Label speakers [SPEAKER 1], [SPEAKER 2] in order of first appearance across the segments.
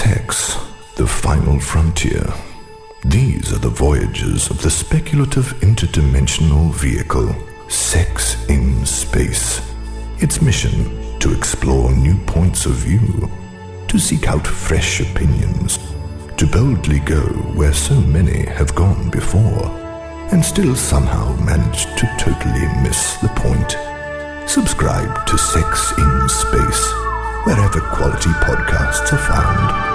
[SPEAKER 1] Sex, the final frontier. These are the voyages of the speculative interdimensional vehicle, Sex in Space. Its mission, to explore new points of view, to seek out fresh opinions, to boldly go where so many have gone before, and still somehow manage to totally miss the point. Subscribe to Sex in Space, wherever quality podcasts are found.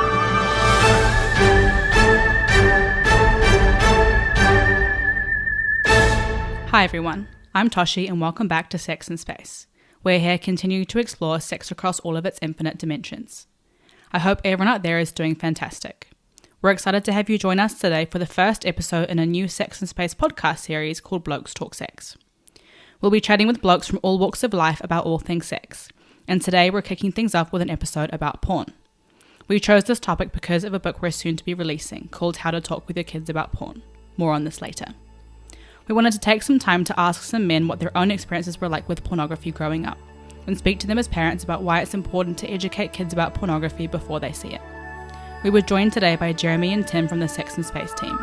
[SPEAKER 2] Hi everyone, I'm Toshi and welcome back to Sex in Space. We're here continuing to explore sex across all of its infinite dimensions. I hope everyone out there is doing fantastic. We're excited to have you join us today for the first episode in a new Sex in Space podcast series called Blokes Talk Sex. We'll be chatting with blokes from all walks of life about all things sex, and today we're kicking things off with an episode about porn. We chose this topic because of a book we're soon to be releasing called How to Talk with Your Kids About Porn. More on this later. We wanted to take some time to ask some men what their own experiences were like with pornography growing up, and speak to them as parents about why it's important to educate kids about pornography before they see it. We were joined today by Jeremy and Tim from the Sex and Space team.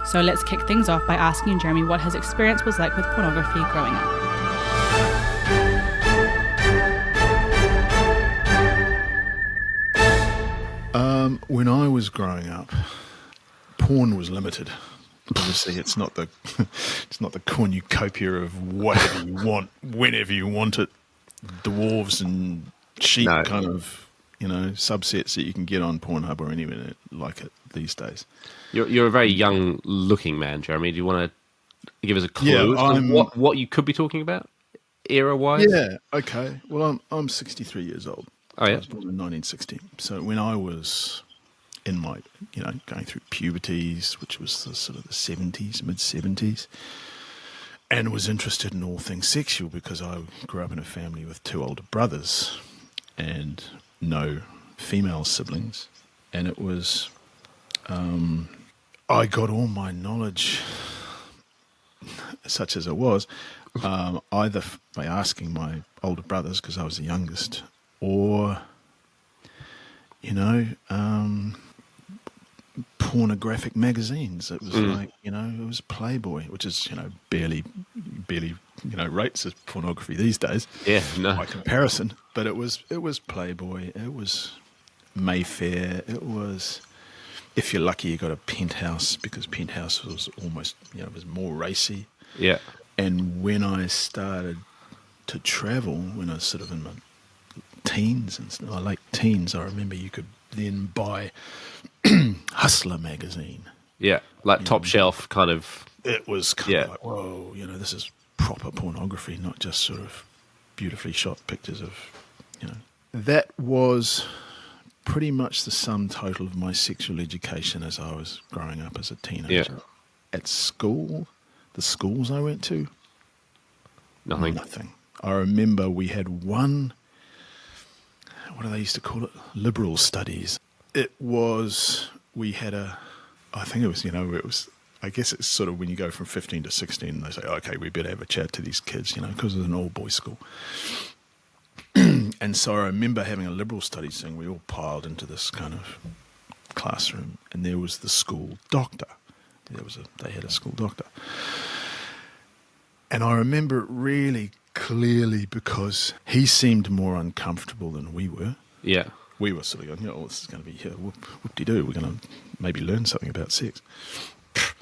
[SPEAKER 2] So let's kick things off by asking Jeremy what his experience was like with pornography growing up.
[SPEAKER 3] When I was growing up, porn was limited. Obviously, it's not the cornucopia of whatever you want, whenever you want it. Dwarves and sheep kind of, subsets that you can get on Pornhub or anywhere like it these days.
[SPEAKER 4] You're a very young-looking man, Jeremy. Do you want to give us a clue as to what you could be talking about, era-wise?
[SPEAKER 3] Yeah, okay. Well, I'm 63 years old.
[SPEAKER 4] Oh, yeah?
[SPEAKER 3] I was born in 1960. So when I was in my, going through puberties, which was the sort of the 70s, mid-70s, and was interested in all things sexual because I grew up in a family with two older brothers and no female siblings. And it was, I got all my knowledge, such as it was, either by asking my older brothers, because I was the youngest, or, pornographic magazines. It was it was Playboy, which is, barely, rates as pornography these days.
[SPEAKER 4] Yeah, no.
[SPEAKER 3] By comparison. But it was Playboy, it was Mayfair, it was, if you're lucky, you got a Penthouse, because Penthouse was almost, it was more racy.
[SPEAKER 4] Yeah. And
[SPEAKER 3] when I started to travel, when I was sort of in my teens and late teens, I remember you could then buy Hustler magazine.
[SPEAKER 4] Yeah, like top shelf kind of.
[SPEAKER 3] It was kind of like, whoa, this is proper pornography, not just sort of beautifully shot pictures of, That was pretty much the sum total of my sexual education as I was growing up as a teenager. Yeah. At school, the schools I went to, nothing. I remember we had one, what do they used to call it? Liberal studies. It was, we had I guess it's sort of when you go from 15 to 16, they say, okay, we better have a chat to these kids, because it's an all-boys school. And so I remember having a liberal studies thing. We all piled into this kind of classroom, and there was the school doctor. They had a school doctor. And I remember it really clearly because he seemed more uncomfortable than we were.
[SPEAKER 4] Yeah.
[SPEAKER 3] We were sort of going, this is going to be whoop-de-doo. We're going to maybe learn something about sex.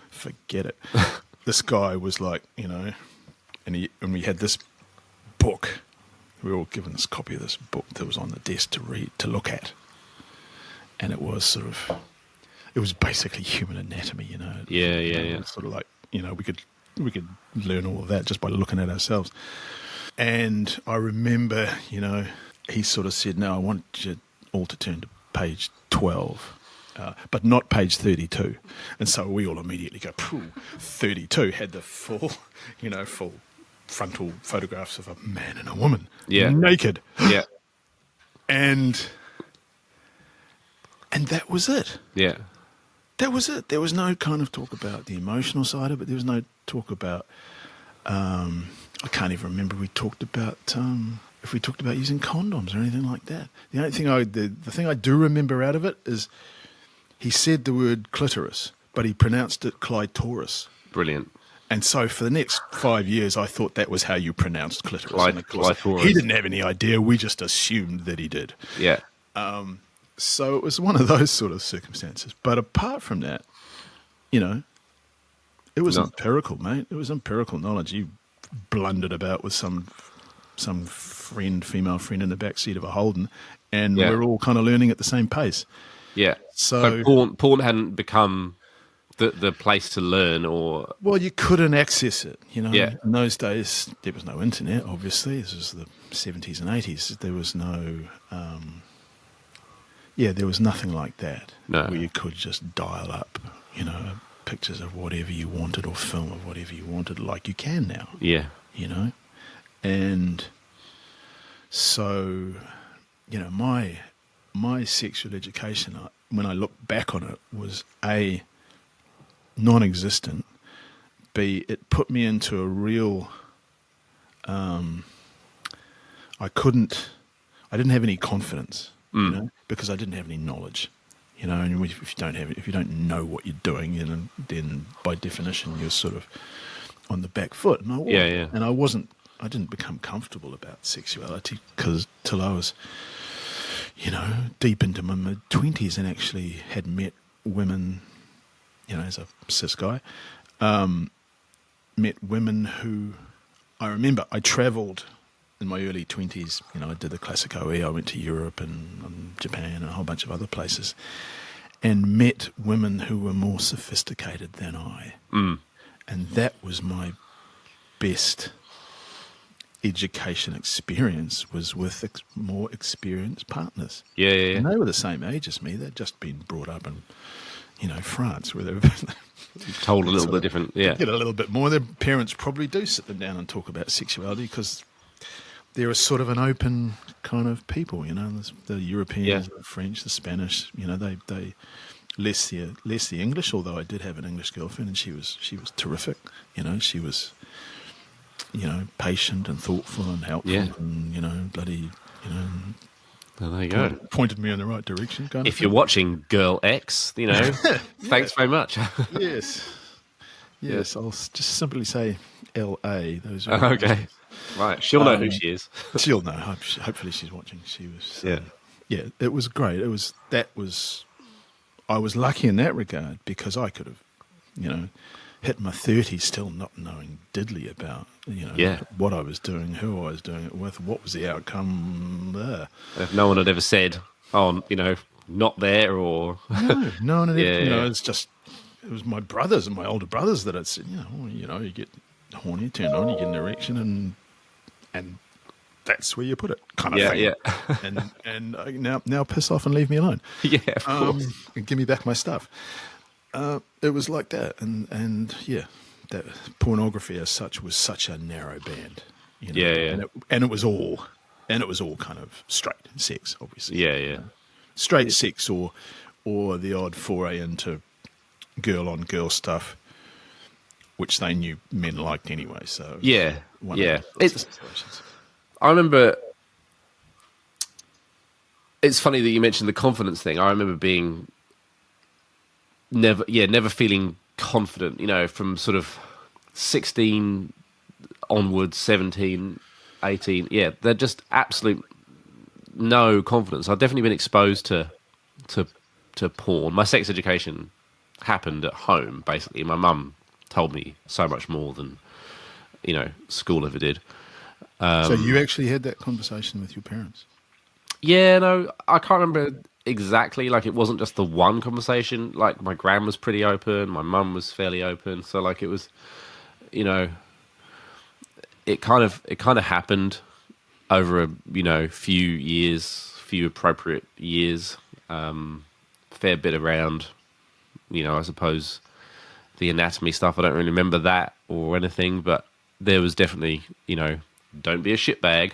[SPEAKER 3] Forget it. This guy was like, and we had this book. We were all given this copy of this book that was on the desk to read, to look at. And it was it was basically human anatomy,
[SPEAKER 4] Yeah.
[SPEAKER 3] Sort of like, we could learn all of that just by looking at ourselves. And I remember, he sort of said, no, I want you all to turn to page 12, but not page 32. And so we all immediately go, 32, had the full frontal photographs of a man and a woman, naked.
[SPEAKER 4] Yeah.
[SPEAKER 3] And that was it.
[SPEAKER 4] Yeah.
[SPEAKER 3] That was it. There was no kind of talk about the emotional side of it. There was no talk about, I can't even remember, we talked about if we talked about using condoms or anything like that. The only thing the thing I do remember out of it is he said the word clitoris, but he pronounced it clitoris.
[SPEAKER 4] Brilliant.
[SPEAKER 3] And so for the next 5 years, I thought that was how you pronounced clitoris. And of course,
[SPEAKER 4] clitoris.
[SPEAKER 3] He didn't have any idea. We just assumed that he did.
[SPEAKER 4] Yeah.
[SPEAKER 3] So it was one of those sort of circumstances. But apart from that, you know, it was empirical, mate. It was empirical knowledge. You blundered about with some female friend in the backseat of a Holden, and we're all kind of learning at the same pace.
[SPEAKER 4] Yeah.
[SPEAKER 3] So
[SPEAKER 4] porn hadn't become the place to learn, or
[SPEAKER 3] you couldn't access it. You know,
[SPEAKER 4] Yeah.
[SPEAKER 3] in those days there was no internet. Obviously, this was the 70s and 80s. There was no, there was nothing like that.
[SPEAKER 4] No.
[SPEAKER 3] Where you could just dial up, you know, pictures of whatever you wanted or film of whatever you wanted, like you can now.
[SPEAKER 4] Yeah.
[SPEAKER 3] You know, and so, you know, my sexual education, when I look back on it, was A, non-existent, B, it put me into a real, I didn't have any confidence, you know, because I didn't have any knowledge, you know, and if you don't know what you're doing, you know, then by definition you're sort of on the back foot. And I wasn't. And I didn't become comfortable about sexuality till I was, you know, deep into my mid-20s and actually had met women, you know, as a cis guy, met women who, I remember I travelled in my early 20s, you know, I did the classic OE, I went to Europe and Japan and a whole bunch of other places, and met women who were more sophisticated than I. And that was my best education experience, was with more experienced partners.
[SPEAKER 4] Yeah.
[SPEAKER 3] And they were the same age as me. They'd just been brought up in, you know, France, where they were
[SPEAKER 4] told a little bit different. Yeah.
[SPEAKER 3] Get a little bit more. Their parents probably do sit them down and talk about sexuality because they're a sort of an open kind of people, you know. The Europeans, the French, the Spanish, you know, they less the English. Although I did have an English girlfriend, and she was terrific. You know, she was, you know, patient and thoughtful and helpful, and, you know, bloody, you know.
[SPEAKER 4] Well, there you go.
[SPEAKER 3] Pointed me in the right direction. Kind of
[SPEAKER 4] if you're watching Girl X, you know, thanks very much.
[SPEAKER 3] Yes. I'll just simply say L.A. Those are
[SPEAKER 4] okay. Right. She'll know who she is.
[SPEAKER 3] She'll know. Hopefully she's watching. She was. It was great. I was lucky in that regard because I could have, you know, hit my 30s still not knowing diddly about, you know, what I was doing, who I was doing it with, what was the outcome there.
[SPEAKER 4] If no one had ever said, oh, you know, not there, or...
[SPEAKER 3] No one had ever, you know, it was my brothers and my older brothers that had said, you know, you get horny, turned on, you get an erection, and that's where you put it, kind of thing. Yeah. and now piss off and leave me alone.
[SPEAKER 4] Yeah, of course.
[SPEAKER 3] And give me back my stuff. It was like that, and that pornography as such was such a narrow band, you know? And it was all kind of straight sex, obviously.
[SPEAKER 4] Yeah.
[SPEAKER 3] Straight sex, or the odd foray into girl on girl stuff, which they knew men liked anyway. So
[SPEAKER 4] I remember. It's funny that you mentioned the confidence thing. I remember being. Never feeling confident, you know, from sort of 16 onwards, 17, 18. Yeah, they're just absolute no confidence. I've definitely been exposed to porn. My sex education happened at home, basically. My mum told me so much more than, you know, school ever did.
[SPEAKER 3] So you actually had that conversation with your parents?
[SPEAKER 4] Yeah, no, I can't remember exactly. Like, it wasn't just the one conversation. Like, my gran was pretty open, my mum was fairly open, so like it was, you know, it kind of happened over a, you know, few appropriate years, fair bit around, you know, I suppose the anatomy stuff. I don't really remember that or anything, but there was definitely, you know, don't be a shitbag.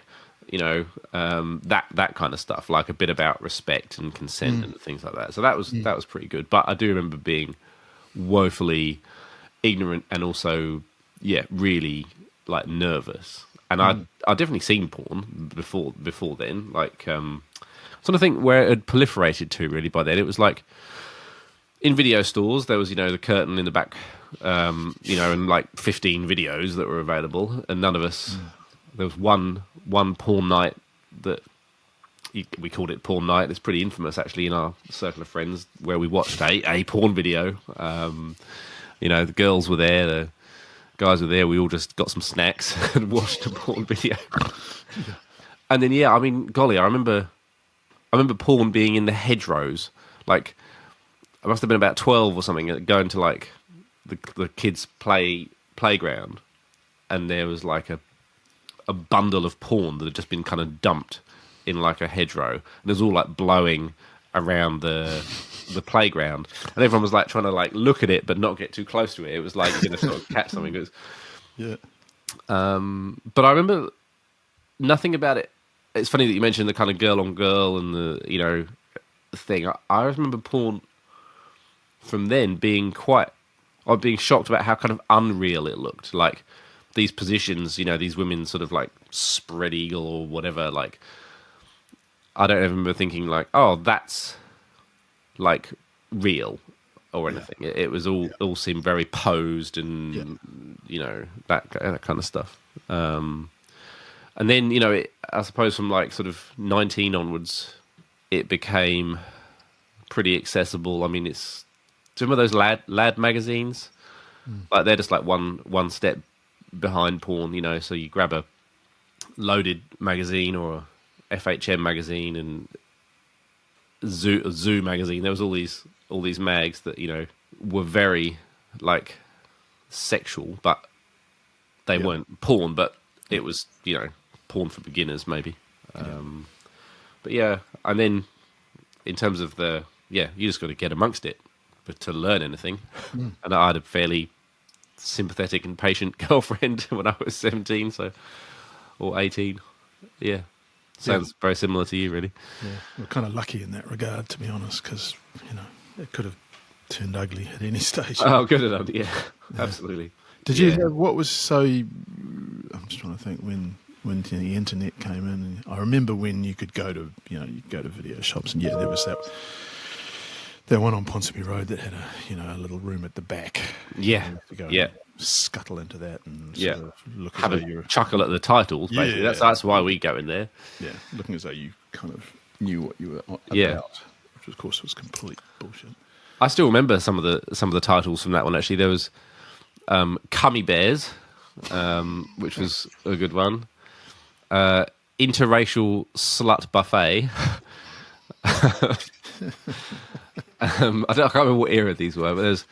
[SPEAKER 4] You know, that kind of stuff, like a bit about respect and consent and things like that. So that was pretty good. But I do remember being woefully ignorant and also, really like nervous. and I'd definitely seen porn before then. Like, trying to think where it had proliferated to really by then. It was like in video stores, there was, the curtain in the back, and like 15 videos that were available, and none of us. There was one porn night that we called it porn night. It's pretty infamous actually in our circle of friends, where we watched a porn video. The girls were there, the guys were there. We all just got some snacks and watched a porn video. And then golly, I remember porn being in the hedgerows. Like, I must have been about 12 or something, going to like the kids' playground, and there was like a bundle of porn that had just been kind of dumped in like a hedgerow, and it was all like blowing around the playground, and everyone was like trying to like look at it but not get too close to it. It was like you're gonna sort of catch something.
[SPEAKER 3] Yeah.
[SPEAKER 4] But I remember nothing about it. It's funny that you mentioned the kind of girl on girl and the thing. I remember porn from then being being shocked about how kind of unreal it looked. Like these positions, these women sort of like spread eagle or whatever. Like, I don't remember thinking like, oh, that's like real or anything. It was all seemed very posed and that kind of stuff. And then I suppose from like sort of 19 onwards, it became pretty accessible. I mean, it's some of those lad magazines, like they're just like one step behind porn. So you grab a Loaded magazine or a FHM magazine and Zoo magazine. There was all these mags that were very like sexual, but they weren't porn. But it was porn for beginners maybe. But and then in terms of you just got to get amongst it, but to learn anything. And I had a fairly sympathetic and patient girlfriend when I was 17, or 18. Yeah. Sounds very similar to you, really.
[SPEAKER 3] Yeah, we're kind of lucky in that regard, to be honest, because, it could have turned ugly at any stage.
[SPEAKER 4] Oh, good enough. Yeah, absolutely.
[SPEAKER 3] Did you have, what was so, I'm just trying to think when the internet came in, and I remember when you could go to, you'd go to video shops, and there was that one on Ponsonby Road that had a little room at the back.
[SPEAKER 4] Yeah,
[SPEAKER 3] to go scuttle into that and
[SPEAKER 4] sort
[SPEAKER 3] of look
[SPEAKER 4] have
[SPEAKER 3] as
[SPEAKER 4] a
[SPEAKER 3] though
[SPEAKER 4] chuckle at the titles. Basically, that's why we go in there.
[SPEAKER 3] Yeah, looking as though you kind of knew what you were about, which of course was complete bullshit.
[SPEAKER 4] I still remember some of the titles from that one. Actually, there was Cummy Bears, which was a good one. Interracial Slut Buffet. I can't remember what era these were, but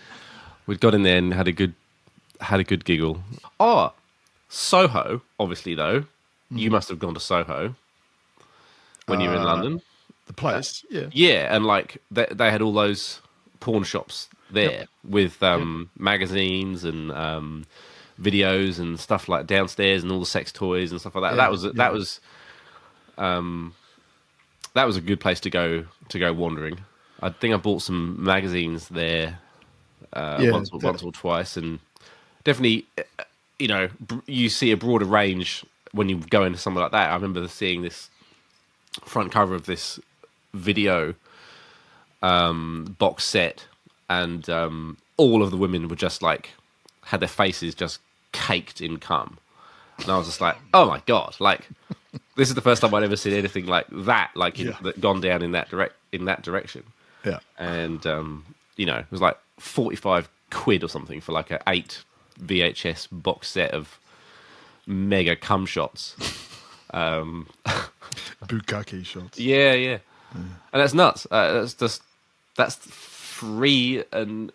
[SPEAKER 4] we'd got in there and had a good giggle. Oh, Soho, obviously though. You must have gone to Soho when you were in London.
[SPEAKER 3] The place, yeah.
[SPEAKER 4] Yeah, and like they had all those pawn shops there with magazines and videos and stuff like downstairs and all the sex toys and stuff like that. That was a good place to go wandering. I think I bought some magazines there once or twice, and definitely, you see a broader range when you go into somewhere like that. I remember seeing this front cover of this video box set, and all of the women were just like had their faces just caked in cum, and I was just like, oh my god, like this is the first time I'd ever seen anything like that, that gone down in that direction.
[SPEAKER 3] Yeah,
[SPEAKER 4] and it was like 45 quid or something for like a 8 VHS box set of mega cum shots.
[SPEAKER 3] Bukkake shots.
[SPEAKER 4] Yeah. And that's nuts. That's free and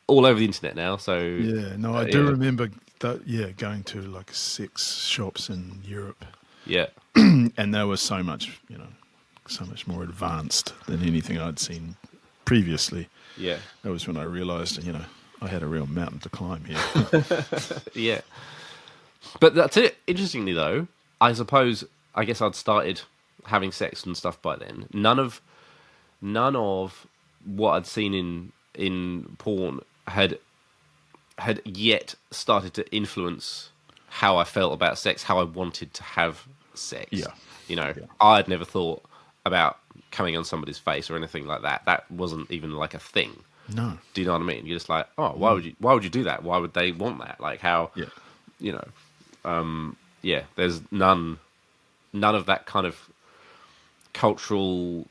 [SPEAKER 4] all over the internet now. So
[SPEAKER 3] I do remember that. Going to like sex shops in Europe.
[SPEAKER 4] Yeah,
[SPEAKER 3] and they were so much more advanced than anything I'd seen previously.
[SPEAKER 4] Yeah,
[SPEAKER 3] that was when I realised, I had a real mountain to climb here.
[SPEAKER 4] Yeah, but that's it. Interestingly, though, I guess I'd started having sex and stuff by then. None of what I'd seen in porn had yet started to influence how I felt about sex, how I wanted to have sex.
[SPEAKER 3] Yeah.
[SPEAKER 4] You know,
[SPEAKER 3] Yeah.
[SPEAKER 4] I'd never thought about coming on somebody's face or anything like that. That wasn't even like a thing.
[SPEAKER 3] No.
[SPEAKER 4] Do you know what I mean? You're just like, oh, why would you do that? Why would they want that? Like how,
[SPEAKER 3] Yeah.
[SPEAKER 4] you know, yeah, there's none of that kind of cultural,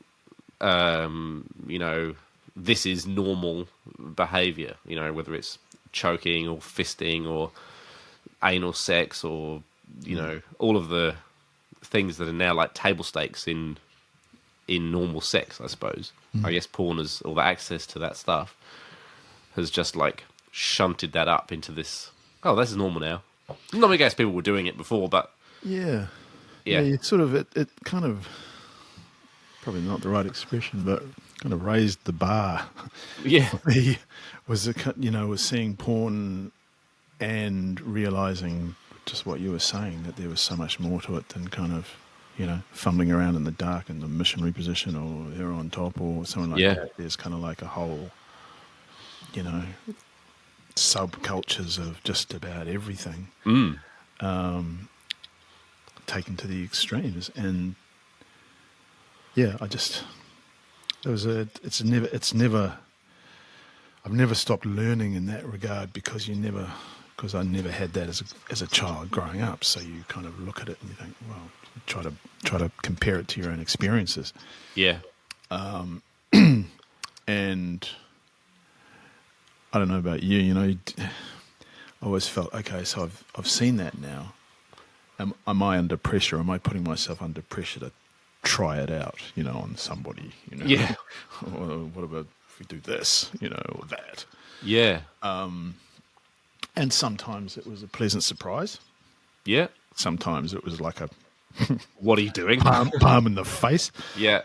[SPEAKER 4] you know, this is normal behavior, you know, whether it's choking or fisting or anal sex or, you know, all of the things that are now like table stakes in normal sex, I suppose. I guess porn has all the access to that stuff has just like shunted that up into this, oh, this is normal now. Not I guess people were doing it before, but
[SPEAKER 3] Yeah.
[SPEAKER 4] yeah.
[SPEAKER 3] You sort of, it kind of, probably not the right expression, but kind of raised the bar.
[SPEAKER 4] Yeah.
[SPEAKER 3] He was, was seeing porn and realizing just what you were saying, that there was so much more to it than kind of, you know, fumbling around in the dark in the missionary position or they're on top or something like that. There's kind of like a whole, you know, subcultures of just about everything taken to the extremes. And yeah, I've never stopped learning in that regard because I never had that as a child growing up. So you kind of look at it and you think, well, try to compare it to your own experiences.
[SPEAKER 4] Yeah.
[SPEAKER 3] And I don't know about you, you know, I always felt, okay, so I've seen that now. Am I under pressure? Am I putting myself under pressure to try it out, you know, on somebody, you know?
[SPEAKER 4] Yeah.
[SPEAKER 3] Or what about if we do this, you know, or that?
[SPEAKER 4] Yeah.
[SPEAKER 3] And sometimes it was a pleasant surprise.
[SPEAKER 4] Yeah.
[SPEAKER 3] Sometimes it was like a
[SPEAKER 4] What are you doing?
[SPEAKER 3] palm in the face.
[SPEAKER 4] Yeah.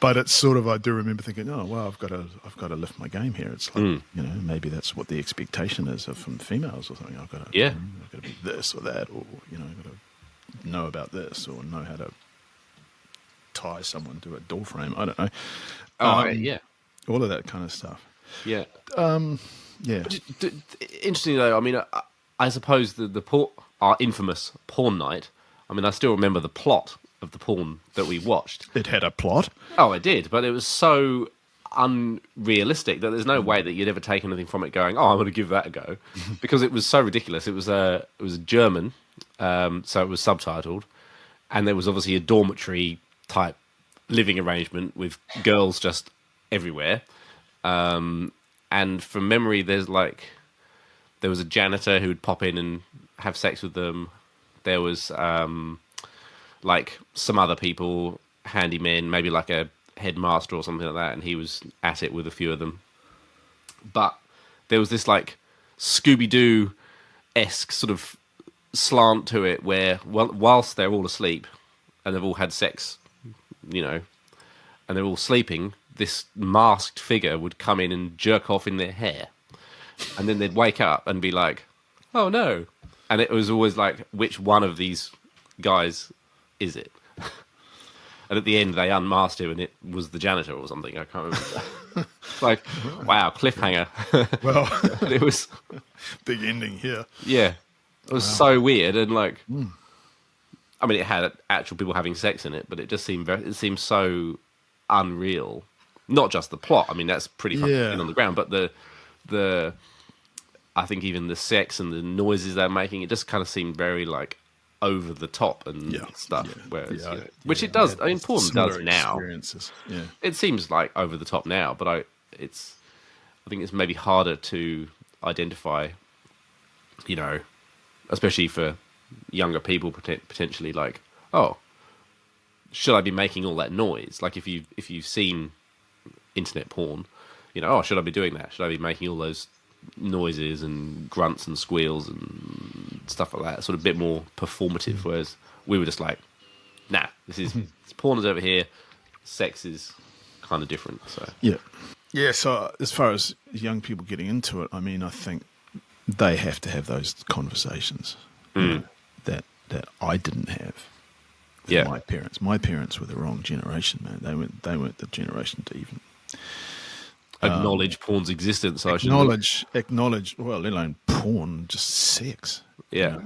[SPEAKER 3] But it's sort of, I do remember thinking, oh, well, I've got to lift my game here. It's like, you know, maybe that's what the expectation is from females or something. I've got to be this or that, or, you know, I've got to know about this or know how to tie someone to a door frame. I don't know.
[SPEAKER 4] Yeah.
[SPEAKER 3] All of that kind of stuff.
[SPEAKER 4] Yeah.
[SPEAKER 3] Yeah.
[SPEAKER 4] Interesting though. I mean, I suppose our infamous porn night. I mean, I still remember the plot of the porn that we watched.
[SPEAKER 3] It had a plot.
[SPEAKER 4] Oh, it did, but it was so unrealistic that there's no way that you'd ever take anything from it going, oh, I'm going to give that a go, because it was so ridiculous. It was German, so it was subtitled, and there was obviously a dormitory type living arrangement with girls just everywhere. And from memory, there was a janitor who would pop in and have sex with them. There was like some other people, handymen, maybe like a headmaster or something like that, and he was at it with a few of them. But there was this like Scooby-Doo-esque sort of slant to it where whilst they're all asleep and they've all had sex, you know, and they're all sleeping, this masked figure would come in and jerk off in their hair. And then they'd wake up and be like, oh no. And it was always like, which one of these guys is it? And at the end, they unmasked him and it was the janitor or something. I can't remember. It's like, wow, cliffhanger.
[SPEAKER 3] Well,
[SPEAKER 4] It was...
[SPEAKER 3] big ending here.
[SPEAKER 4] Yeah. It was so weird. And like... I mean, it had actual people having sex in it, but it just seemed so unreal. Not just the plot. I mean, that's pretty fucking on the ground, but the I think even the sex and the noises they're making, it just kind of seemed very like over the top and stuff.
[SPEAKER 3] Yeah.
[SPEAKER 4] Whereas, you know, which it does. I mean, porn does now.
[SPEAKER 3] Yeah.
[SPEAKER 4] It seems like over the top now, but I think it's maybe harder to identify. You know, especially for younger people, potentially like, oh, should I be making all that noise? Like if you've seen internet porn, you know, oh, should I be doing that? Should I be making all those noises and grunts and squeals and stuff like that? Sort of a bit more performative. Whereas we were just like, nah, this porn is over here. Sex is kind of different. So
[SPEAKER 3] yeah. So as far as young people getting into it, I mean, I think they have to have those conversations that I didn't have.
[SPEAKER 4] Yeah,
[SPEAKER 3] My parents were the wrong generation, man. They weren't the generation to even
[SPEAKER 4] acknowledge porn's existence. I should
[SPEAKER 3] acknowledge. Well, let alone porn, just sex.
[SPEAKER 4] Yeah.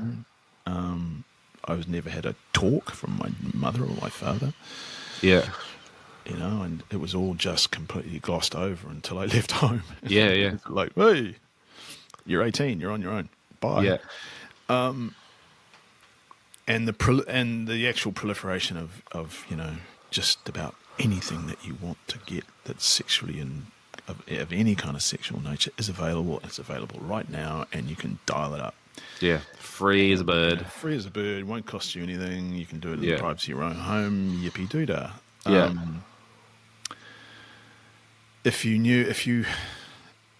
[SPEAKER 3] I was never had a talk from my mother or my father.
[SPEAKER 4] Yeah.
[SPEAKER 3] And it was all just completely glossed over until I left home.
[SPEAKER 4] Yeah, yeah.
[SPEAKER 3] Like, hey, you're 18, you're on your own. Bye.
[SPEAKER 4] Yeah.
[SPEAKER 3] And the actual proliferation of just about anything that you want to get that's sexually and of any kind of sexual nature is available. It's available right now, and you can dial it up.
[SPEAKER 4] Yeah. Free as a bird.
[SPEAKER 3] Free as a bird. Won't cost you anything. You can do it in the
[SPEAKER 4] Yeah.
[SPEAKER 3] privacy of your own home. Yippee doo-dah.
[SPEAKER 4] Yeah.
[SPEAKER 3] If you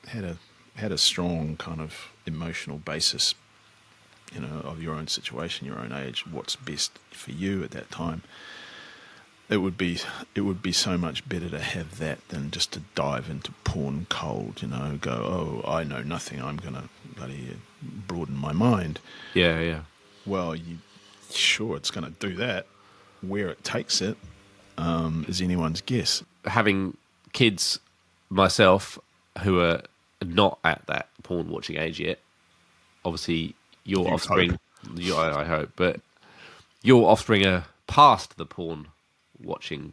[SPEAKER 3] had a strong kind of emotional basis, of your own situation, your own age, what's best for you at that time, it would be so much better to have that than just to dive into porn cold. Go, oh, I know nothing. I'm gonna bloody broaden my mind.
[SPEAKER 4] Yeah, yeah.
[SPEAKER 3] Well, sure, it's going to do that. Where it takes it is anyone's guess.
[SPEAKER 4] Having kids myself who are not at that porn watching age yet, obviously your offspring, I hope, but your offspring are past the porn watching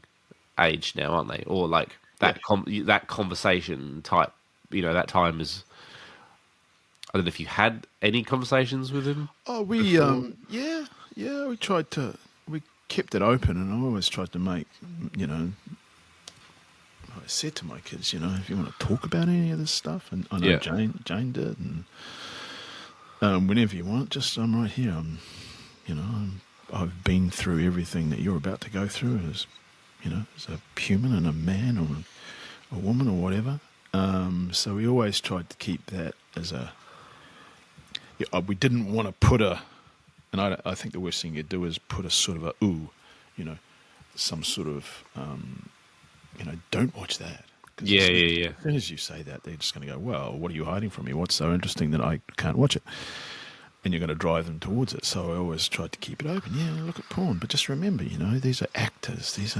[SPEAKER 4] age now, aren't they? Or like that that conversation type, that time is. I don't know if you had any conversations with him.
[SPEAKER 3] Oh, we we tried to. We kept it open, and I always tried to make. I said to my kids, if you want to talk about any of this stuff, and I know Jane did, and whenever you want, just I'm right here. I've been through everything that you're about to go through as a human and a man or a woman or whatever. So we always tried to keep that as a. We didn't want to put and I think the worst thing you do is put a sort of some sort of, don't watch that.
[SPEAKER 4] Yeah.
[SPEAKER 3] As soon as you say that, they're just going to go, well, what are you hiding from me? What's so interesting that I can't watch it? And you're going to drive them towards it. So I always tried to keep it open. Yeah, look at porn, but just remember, these are actors. This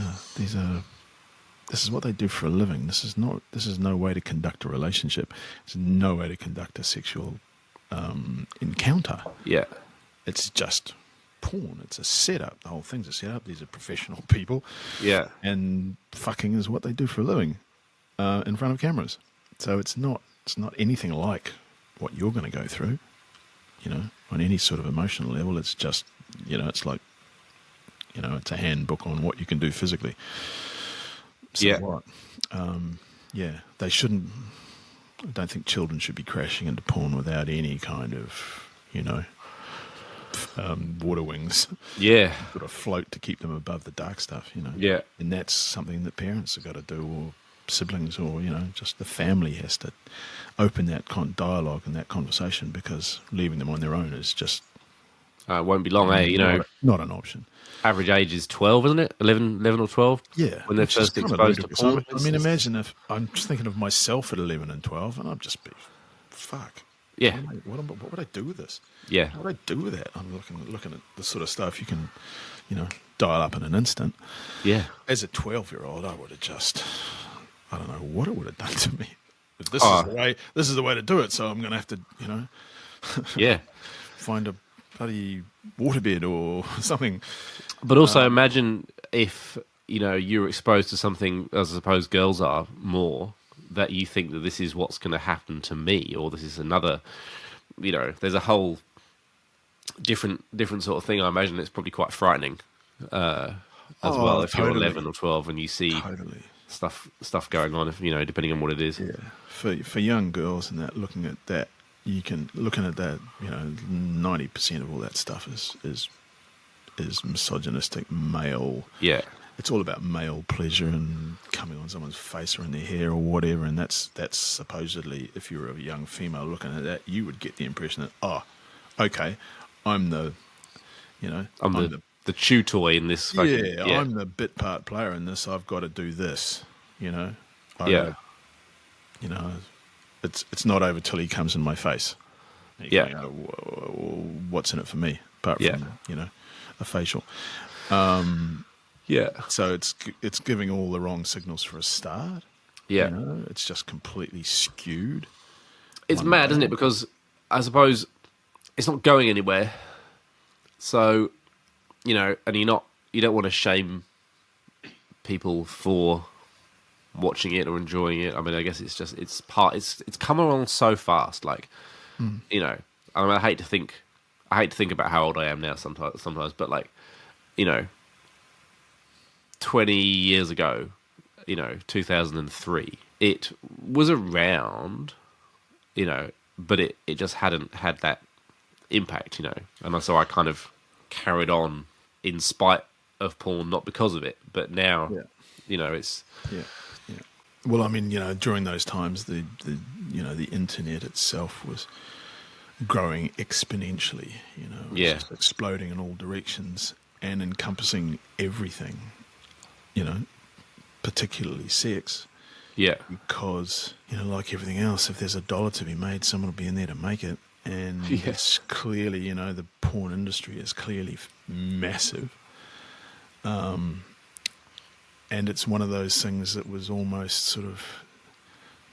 [SPEAKER 3] is what they do for a living. This is no way to conduct a relationship. It's no way to conduct a sexual encounter.
[SPEAKER 4] Yeah.
[SPEAKER 3] It's just porn. It's a setup. The whole thing's a setup. These are professional people.
[SPEAKER 4] Yeah.
[SPEAKER 3] And fucking is what they do for a living in front of cameras. So it's not anything like what you're going to go through, on any sort of emotional level. It's just, it's like, it's a handbook on what you can do physically. So
[SPEAKER 4] yeah.
[SPEAKER 3] What? They shouldn't. I don't think children should be crashing into porn without any kind of, water wings.
[SPEAKER 4] Yeah.
[SPEAKER 3] Sort of float to keep them above the dark stuff,
[SPEAKER 4] Yeah.
[SPEAKER 3] And that's something that parents have got to do, or siblings, or, just the family has to open that dialogue and that conversation, because leaving them on their own is just...
[SPEAKER 4] it won't be long,
[SPEAKER 3] Not an option.
[SPEAKER 4] Average age is 12, isn't it? 11 or 12?
[SPEAKER 3] Yeah.
[SPEAKER 4] When they're first exposed to porn.
[SPEAKER 3] I mean, imagine if I'm just thinking of myself at 11 and 12, and I'd just be, fuck.
[SPEAKER 4] Yeah.
[SPEAKER 3] What would I do with this?
[SPEAKER 4] Yeah.
[SPEAKER 3] What would I do with that? I'm looking at the sort of stuff you can, dial up in an instant.
[SPEAKER 4] Yeah.
[SPEAKER 3] As a 12-year-old, I would have just, I don't know what it would have done to me. But this is the way to do it, so I'm going to have to,
[SPEAKER 4] Yeah.
[SPEAKER 3] find a bloody waterbed or something.
[SPEAKER 4] But also imagine if, you're exposed to something, as I suppose girls are more, that you think that this is what's going to happen to me, or this is another, there's a whole different sort of thing. I imagine it's probably quite frightening as well if you're 11 or 12 and you see stuff going on, if depending on what it is.
[SPEAKER 3] Yeah, for young girls and that, looking at that, 90% of all that stuff is misogynistic male.
[SPEAKER 4] Yeah.
[SPEAKER 3] It's all about male pleasure and coming on someone's face or in their hair or whatever, and that's supposedly, if you were a young female looking at that, you would get the impression that, okay, I'm the
[SPEAKER 4] chew toy in this.
[SPEAKER 3] I'm the bit part player in this. I've got to do this. It's not over till he comes in my face. You go, what's in it for me apart from a facial?
[SPEAKER 4] Yeah.
[SPEAKER 3] So it's giving all the wrong signals for a start.
[SPEAKER 4] Yeah.
[SPEAKER 3] You know, it's just completely skewed.
[SPEAKER 4] It's mad, isn't it? Because I suppose it's not going anywhere. So, you know, and you don't want to shame people for watching it or enjoying it. I mean, I guess it's come along so fast. Like, you know, I mean, I hate to think about how old I am now sometimes, but like, you know, 20 years ago, you know, 2003, it was around, you know, but it just hadn't had that impact, you know. And so I kind of carried on in spite of porn, not because of it. But now, you know, it's...
[SPEAKER 3] Yeah, yeah. Well, I mean, you know, during those times, the internet itself was growing exponentially, you know. It was just exploding in all directions and encompassing everything, you know, particularly sex.
[SPEAKER 4] Yeah.
[SPEAKER 3] Because, you know, like everything else, if there's $1 to be made, someone will be in there to make it. And it's clearly, you know, the porn industry is clearly massive. And it's one of those things that was almost sort of,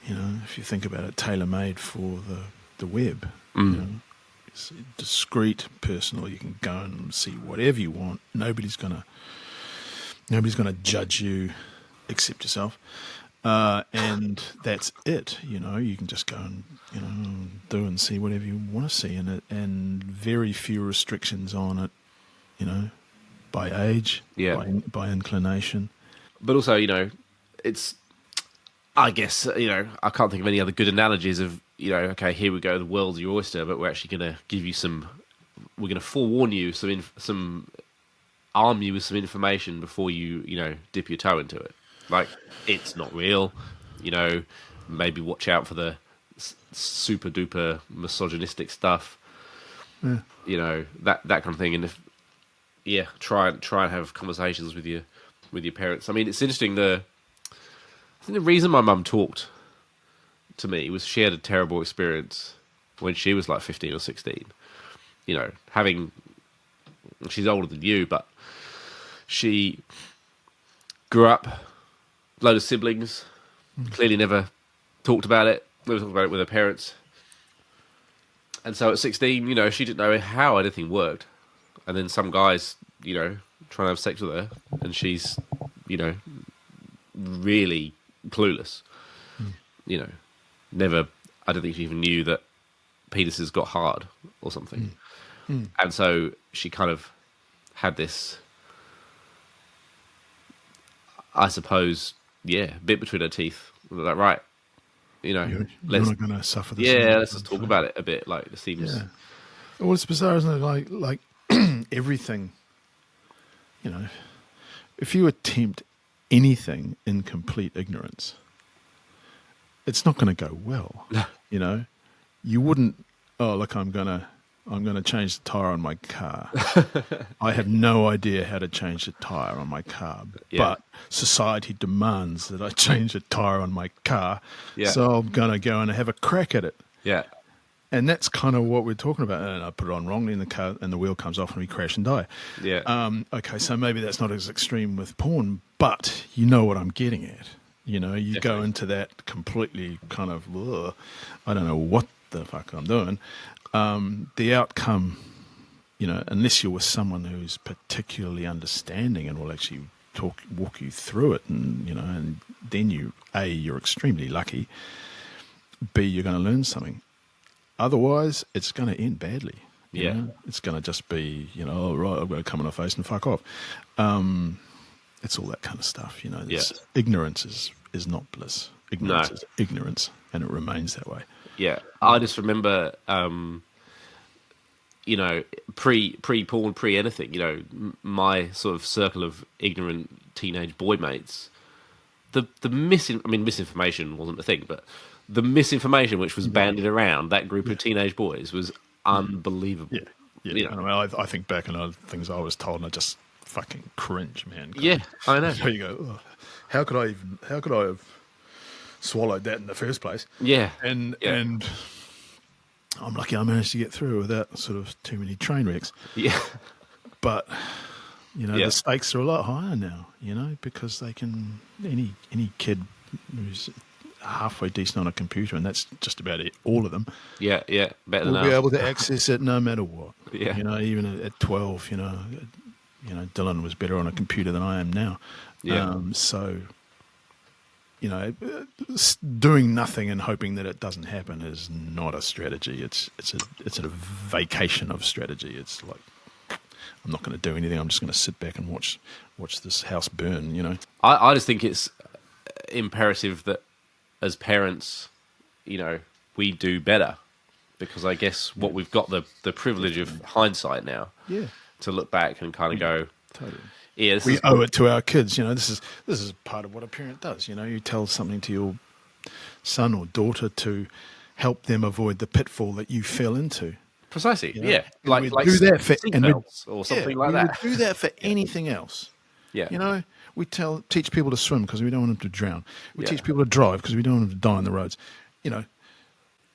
[SPEAKER 3] you know, if you think about it, tailor-made for the web. You know, it's discreet, personal. You can go and see whatever you want. Nobody's gonna judge you except yourself. And that's it. You know, you can just go and, you know, do and see whatever you want to see in it, and very few restrictions on it. You know, by age, by inclination.
[SPEAKER 4] But also, you know, it's, I guess, you know, I can't think of any other good analogies of, you know, okay, here we go, the world's your oyster, but we're actually going to give you we're going to forewarn you, arm you with some information before you, you know, dip your toe into it. Like, it's not real, you know, maybe watch out for the super duper misogynistic stuff, you know, that kind of thing. And try and have conversations with your parents. I mean, it's interesting. I think the reason my mum talked to me was she had a terrible experience when she was like 15 or 16. You know, she's older than you, but she grew up, load of siblings, clearly never talked about it with her parents. And so at 16, you know, she didn't know how anything worked. And then some guys, you know, trying to have sex with her, and she's, you know, really clueless. You know, I don't think she even knew that penises got hard or something. And so she kind of had this, I suppose, bit between her teeth. Like, right, you know,
[SPEAKER 3] You're not going to suffer this.
[SPEAKER 4] Yeah, let's just talk about it a bit. Like, it seems...
[SPEAKER 3] Yeah. Well, it's bizarre, isn't it? Like everything, you know, if you attempt anything in complete ignorance, it's not going to go well. You know, you wouldn't, oh, look, I'm going to change the tire on my car. I have no idea how to change the tire on my car, but society demands that I change the tire on my car. So I'm going to go and have a crack at it.
[SPEAKER 4] Yeah.
[SPEAKER 3] And that's kind of what we're talking about. And I put it on wrongly in the car and the wheel comes off and we crash and die.
[SPEAKER 4] Yeah.
[SPEAKER 3] Okay, so maybe that's not as extreme with porn, but you know what I'm getting at. You know, you go into that completely kind of, I don't know what the fuck I'm doing. The outcome, you know, unless you're with someone who's particularly understanding and will actually walk you through it, and, you know, and then you're extremely lucky. B, you're going to learn something. Otherwise, it's going to end badly. You know? It's going to just be, you know, oh, right, I've got to come in a face and fuck off. It's all that kind of stuff, you know. Ignorance is not bliss. Ignorance is ignorance, and it remains that way.
[SPEAKER 4] Yeah, I just remember, you know, pre-porn, pre-anything, you know, my sort of circle of ignorant teenage boy mates, the misinformation wasn't a thing, but the misinformation which was banded around that group of teenage boys was unbelievable.
[SPEAKER 3] Yeah.
[SPEAKER 4] You know?
[SPEAKER 3] I mean, I think back on other things I was told, and I just fucking cringe, man.
[SPEAKER 4] I know.
[SPEAKER 3] So you go, oh, how could I have swallowed that in the first place?
[SPEAKER 4] Yeah.
[SPEAKER 3] And I'm lucky I managed to get through without sort of too many train wrecks.
[SPEAKER 4] Yeah.
[SPEAKER 3] But, you know, the stakes are a lot higher now, you know, because they can, any kid who's halfway decent on a computer, and that's just about it, all of them,
[SPEAKER 4] Yeah, better than
[SPEAKER 3] will be
[SPEAKER 4] us.
[SPEAKER 3] able to access it no matter what.
[SPEAKER 4] Yeah.
[SPEAKER 3] Even at 12, Dylan was better on a computer than I am now.
[SPEAKER 4] Yeah.
[SPEAKER 3] So, doing nothing and hoping that it doesn't happen is not a strategy. It's a vacation of strategy. It's like, I'm not going to do anything. I'm just going to sit back and watch this house burn.
[SPEAKER 4] I just think it's imperative that as parents, we do better, because I guess what we've got the privilege of hindsight now.
[SPEAKER 3] Yeah.
[SPEAKER 4] To look back and kind of go,
[SPEAKER 3] Totally.
[SPEAKER 4] Yeah,
[SPEAKER 3] We owe it to our kids. This is part of what a parent does. You tell something to your son or daughter to help them avoid the pitfall that you fell into.
[SPEAKER 4] precisely.
[SPEAKER 3] And
[SPEAKER 4] Yeah,
[SPEAKER 3] we'd do that for
[SPEAKER 4] seatbelts or something like that.
[SPEAKER 3] We would do that for anything else.
[SPEAKER 4] Yeah,
[SPEAKER 3] We teach people to swim because we don't want them to drown. We
[SPEAKER 4] Yeah.
[SPEAKER 3] teach people to drive because we don't want them to die on the roads.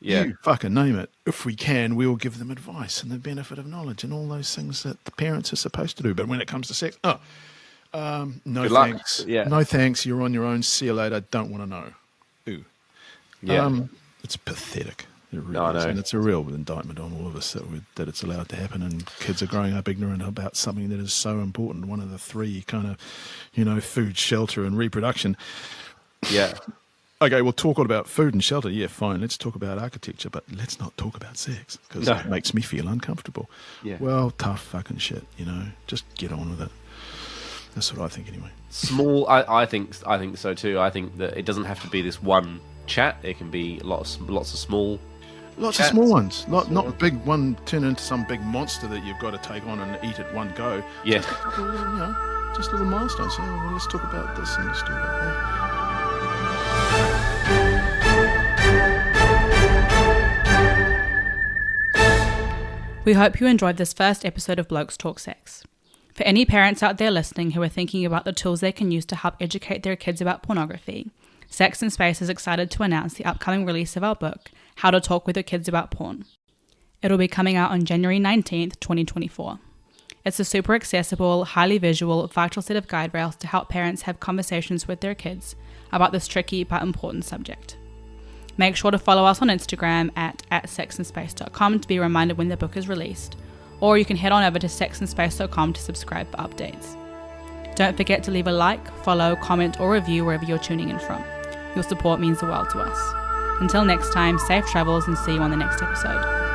[SPEAKER 4] yeah,
[SPEAKER 3] You fucking name it. If we can, we will give them advice and the benefit of knowledge and all those things that the parents are supposed to do. But when it comes to sex, no
[SPEAKER 4] Good luck.
[SPEAKER 3] thanks.
[SPEAKER 4] Yeah.
[SPEAKER 3] No thanks. You're on your own. See you later. Don't want to know. Ooh.
[SPEAKER 4] yeah.
[SPEAKER 3] It's pathetic. It really
[SPEAKER 4] No, I
[SPEAKER 3] is.
[SPEAKER 4] know.
[SPEAKER 3] And it's a real indictment on all of us that it's allowed to happen, and kids are growing up ignorant about something that is so important. One of the three kind of, food, shelter, and reproduction.
[SPEAKER 4] yeah.
[SPEAKER 3] Okay, we'll talk all about food and shelter. Yeah, fine. Let's talk about architecture, but let's not talk about sex because
[SPEAKER 4] No.
[SPEAKER 3] it makes me feel uncomfortable.
[SPEAKER 4] Yeah.
[SPEAKER 3] Well, tough fucking shit, Just get on with it. That's what I think anyway.
[SPEAKER 4] Small. I think so too. I think that it doesn't have to be this one chat. It can be lots of small.
[SPEAKER 3] Lots
[SPEAKER 4] Chats.
[SPEAKER 3] of small ones. Not big one turn into some big monster that you've got to take on and eat at one go.
[SPEAKER 4] Yeah.
[SPEAKER 3] Just little milestones. Well, let's talk about this and let's talk about that.
[SPEAKER 2] We hope you enjoyed this first episode of Blokes Talk Sex. For any parents out there listening who are thinking about the tools they can use to help educate their kids about pornography, Sex and Space is excited to announce the upcoming release of our book, How to Talk with Your Kids About Porn. It'll be coming out on January 19th, 2024. It's a super accessible, highly visual, vital set of guide rails to help parents have conversations with their kids about this tricky but important subject. Make sure to follow us on Instagram at sexandspace.com to be reminded when the book is released, or you can head on over to sexandspace.com to subscribe for updates. Don't forget to leave a like, follow, comment, or review wherever you're tuning in from. Your support means the world to us. Until next time, safe travels and see you on the next episode.